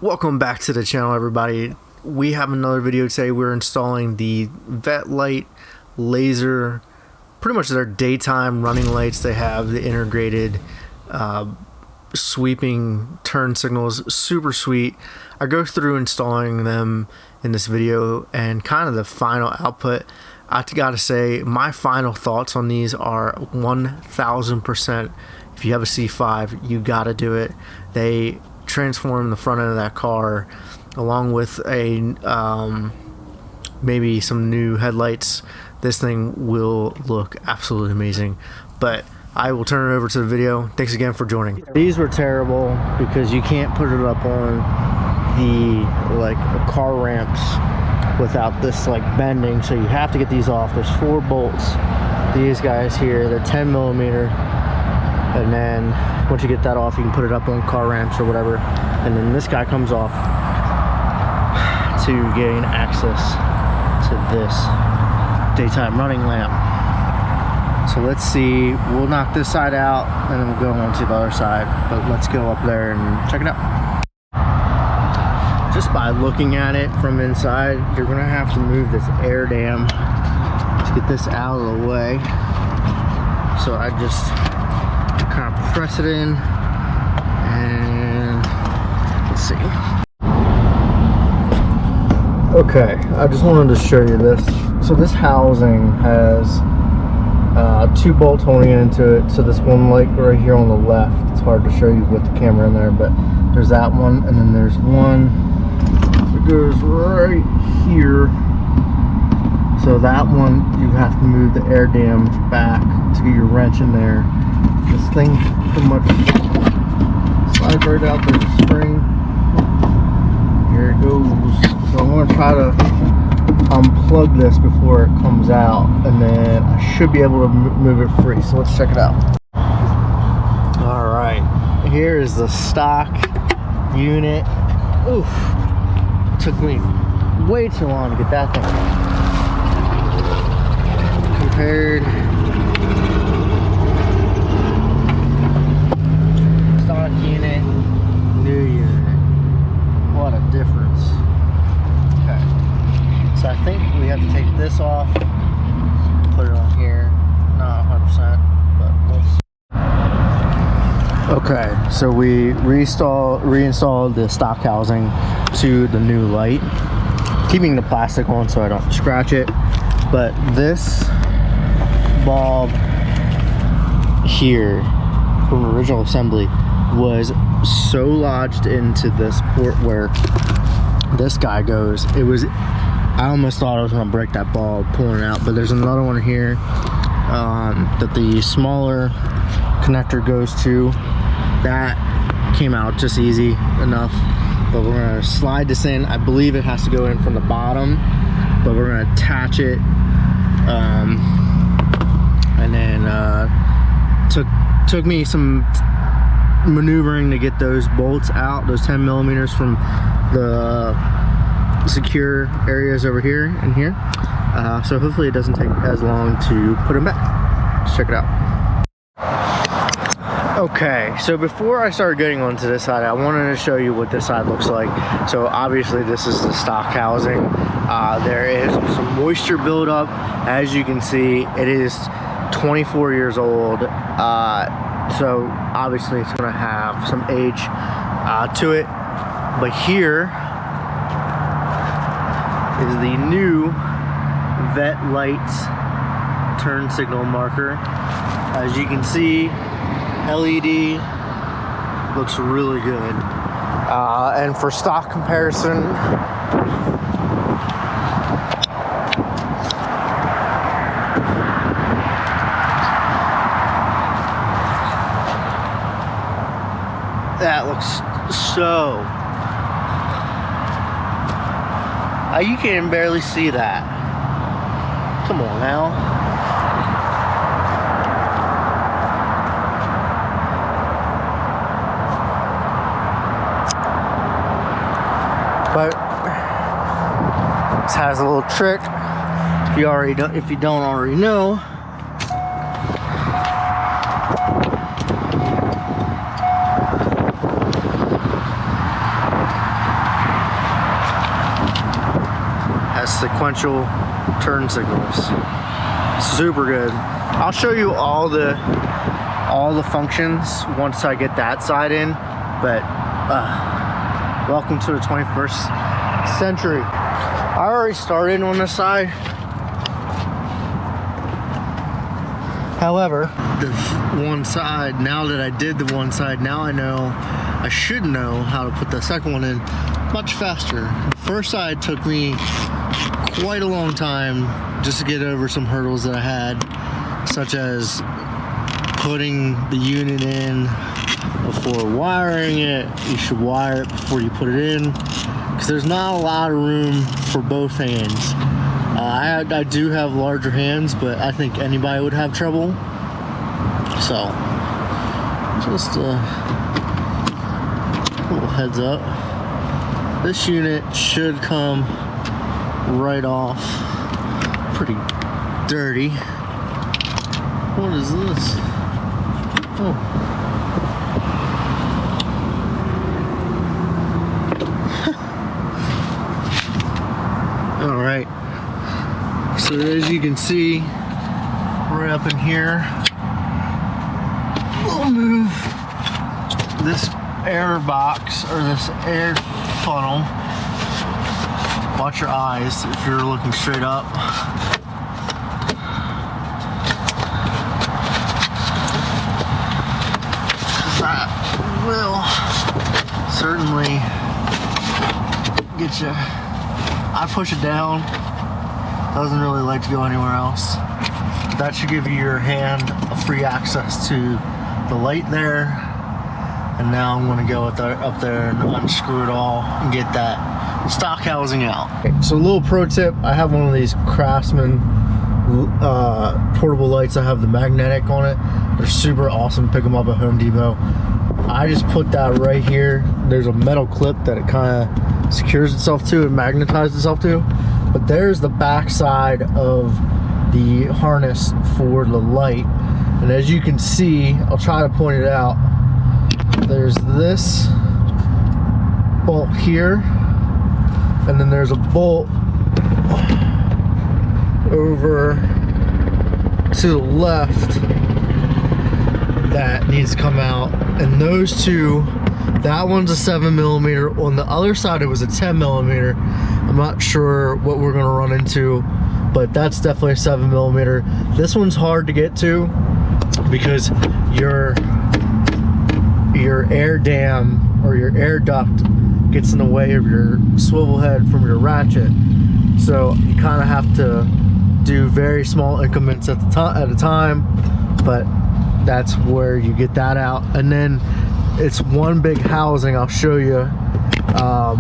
Welcome back to the channel, everybody. We have another video today. We're installing the Vette-Light laser, pretty much their daytime running lights. They have the integrated sweeping turn signals, super sweet. I go through installing them in this video and kind of the final output. I gotta say, my final thoughts on these are 1000%. If you have a C5, you gotta do it. They transform the front end of that car, along with a maybe some new headlights. This thing will look absolutely amazing. But I will turn it over to the video. Thanks again for joining. These were terrible because you can't put it up on the car ramps without this bending, so you have to get these off. There's 4 bolts. These guys here, they're 10 millimeter, and then once you get that off, you can put it up on car ramps or whatever, and then this guy comes off to gain access to this daytime running lamp. So let's see, we'll knock this side out and then we'll go on to the other side, but let's go up there and check it out. Just by looking at it from inside, you're gonna have to move this air dam to get this out of the way. So I just kind of press it in, and let's see. Okay, I just wanted to show you this. So this housing has 2 bolts holding into it. So this one light right here on the left, it's hard to show you with the camera in there, but there's that one, and then there's one that goes right here. So that one, you have to move the air dam back to get your wrench in there. This thing pretty much slides right out. There's a spring. Here it goes. So I'm going to try to unplug this before it comes out, and then I should be able to move it free. So let's check it out. Alright, here is the stock unit. Oof, it took me way too long to get that thing compared. Stock unit, new unit. What a difference. Okay. So I think we have to take this off, put it on here. Not 100%, but we'll see. Okay, so we reinstalled the stock housing to the new light, keeping the plastic on so I don't scratch it. But this bulb here from original assembly was so lodged into this port where this guy goes. I almost thought I was going to break that bulb pulling it out, but there's another one here that the smaller connector goes to. That came out just easy enough, but we're going to slide this in. I believe it has to go in from the bottom, but we're going to attach it, and then took me some maneuvering to get those bolts out, those 10 millimeters from the secure areas over here and here. So hopefully it doesn't take as long to put them back. Let's check it out. Okay, so before I start getting onto this side, I wanted to show you what this side looks like. So obviously this is the stock housing. There is some moisture buildup. As you can see, it is 24 years old. So obviously it's gonna have some age to it. But here is the new Vette-Lights turn signal marker. As you can see, LED looks really good. And for stock comparison, that looks so... you can barely see that. Come on now. But this has a little trick. If you don't already know, sequential turn signals. Super good. I'll show you all the functions once I get that side in, but welcome to the 21st century. I already started on this side. However, the one side, now that I did the one side, now I should know how to put the second one in much faster. The first side took me quite a long time just to get over some hurdles that I had, such as putting the unit in before wiring it. You should wire it before you put it in, because there's not a lot of room for both hands. I do have larger hands, but I think anybody would have trouble. So, just a little heads up. This unit should come right off pretty dirty. What is this? Oh. All right. So as you can see, right up in here, we'll move this air box or this air funnel. Watch your eyes if you're looking straight up. That will certainly get you. I push it down. Doesn't really like to go anywhere else. That should give you your hand a free access to the light there. And now I'm going to go up there and unscrew it all and get that stock housing out. Okay, so a little pro tip, I have one of these Craftsman portable lights. I have the magnetic on it. They're super awesome. Pick them up at Home Depot. I just put that right here. There's a metal clip that it kind of secures itself to and magnetizes itself to. But there's the back side of the harness for the light. And as you can see, I'll try to point it out. There's this bolt here, and then there's a bolt over to the left that needs to come out. And those two, that one's a 7mm. On the other side, it was a 10mm. I'm not sure what we're gonna run into, but that's definitely a 7mm. This one's hard to get to because your air dam or your air duct gets in the way of your swivel head from your ratchet. So you kind of have to do very small increments at a time, but that's where you get that out. And then it's one big housing, I'll show you,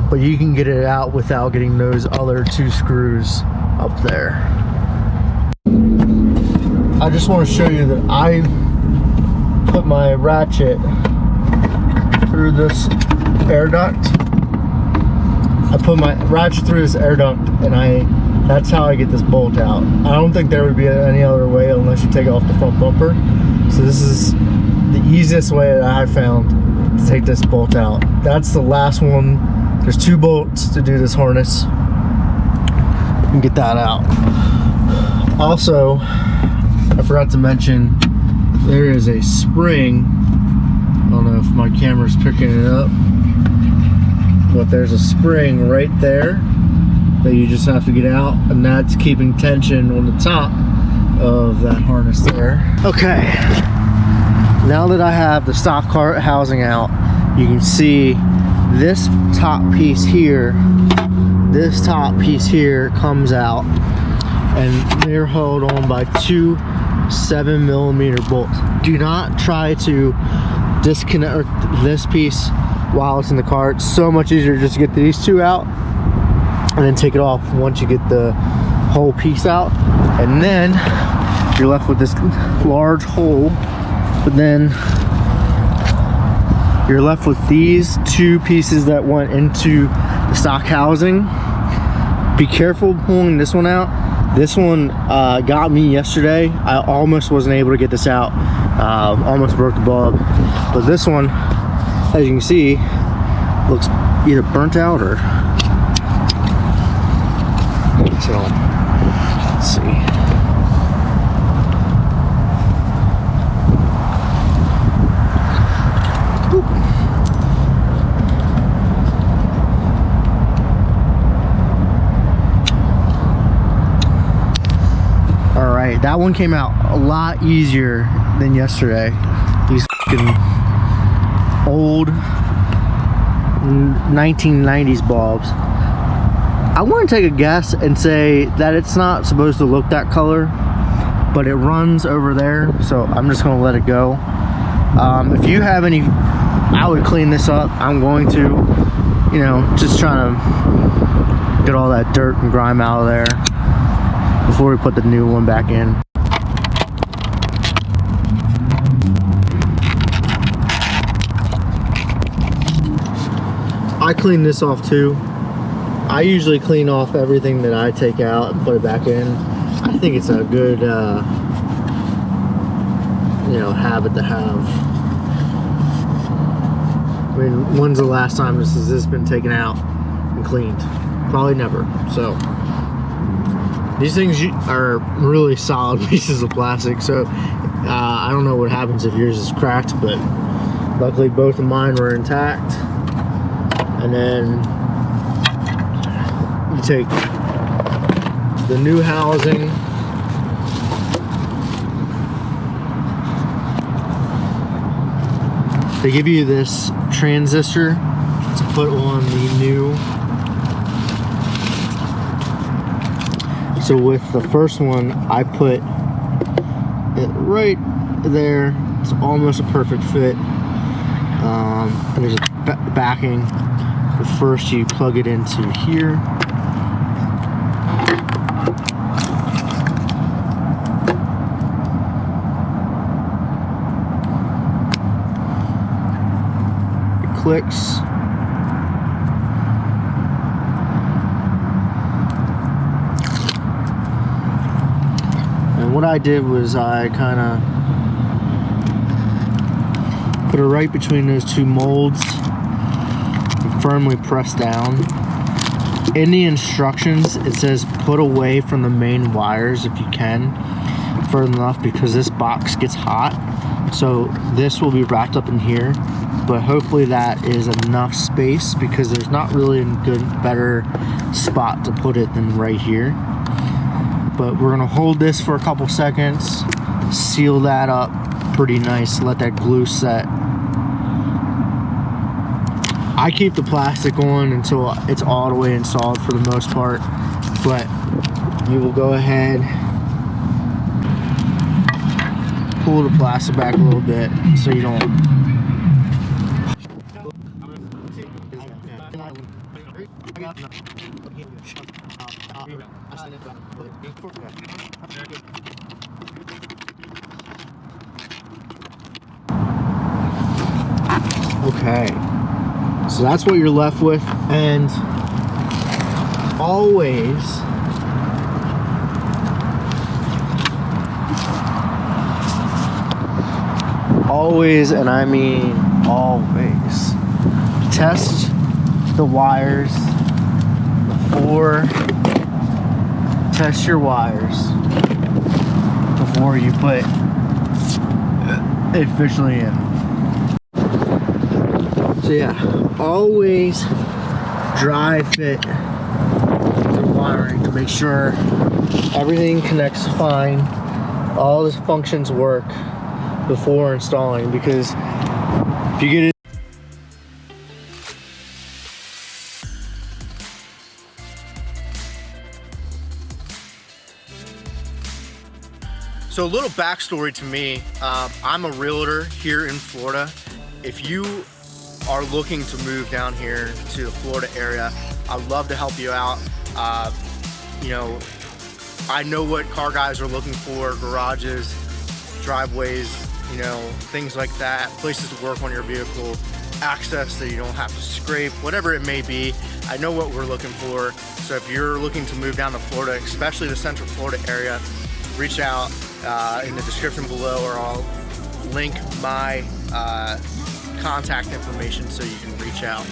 but you can get it out without getting those other two screws up there. I just want to show you that I put my ratchet through this air duct. I put my ratchet through this air duct, and that's how I get this bolt out. I don't think there would be any other way unless you take it off the front bumper. So this is the easiest way that I found to take this bolt out. That's the last one. There's two bolts to do this harness. You can get that out. Also, I forgot to mention, there is a spring. I don't know if my camera's picking it up, but there's a spring right there that you just have to get out, and that's keeping tension on the top of that harness there. Okay, now that I have the stock cart housing out, you can see this top piece here comes out, and they're held on by two 7mm bolts. Do not try to disconnect this piece while it's in the car. It's so much easier just to get these two out and then take it off once you get the whole piece out, and then you're left with this large hole. But then you're left with these two pieces that went into the stock housing. Be careful pulling this one out. This one got me yesterday. I almost wasn't able to get this out. Almost broke the bulb. But this one, as you can see, looks either burnt out or So let's see. Alright, that one came out a lot easier than yesterday. These fucking old 1990s bulbs. I want to take a guess and say that it's not supposed to look that color, but it runs over there, so I'm just going to let it go. If you have any, I would clean this up. I'm going to, you know, just trying to get all that dirt and grime out of there before we put the new one back in. I clean this off too. I usually clean off everything that I take out and put it back in. I think it's a good, you know, habit to have. I mean, when's the last time this has been taken out and cleaned? Probably never. So these things are really solid pieces of plastic. So I don't know what happens if yours is cracked, but luckily both of mine were intact. And then you take the new housing, they give you this transistor to put on the new. So with the first one, I put it right there. It's almost a perfect fit. And there's a backing. But first you plug it into here. It clicks. And what I did was I kind of put it right between those two molds. Firmly pressed down. In the instructions it says put away from the main wires if you can further enough, because this box gets hot. So this will be wrapped up in here, but hopefully that is enough space, because there's not really a better spot to put it than right here. But we're gonna hold this for a couple seconds, seal that up pretty nice, let that glue set. I keep the plastic on until it's all the way installed for the most part, but you will go ahead, pull the plastic back a little bit so you don't. Okay. So that's what you're left with, and always, and I mean always, test the wires test your wires before you put it officially in. So yeah, always dry fit the wiring to make sure everything connects fine, all the functions work before installing, because if you get it. So a little backstory to me, I'm a realtor here in Florida. If you are looking to move down here to the Florida area, I'd love to help you out. You know, I know what car guys are looking for: garages, driveways, you know, things like that, places to work on your vehicle, access that you don't have to scrape, whatever it may be. I know what we're looking for. So if you're looking to move down to Florida, especially the Central Florida area, reach out in the description below, or I'll link my contact information so you can reach out.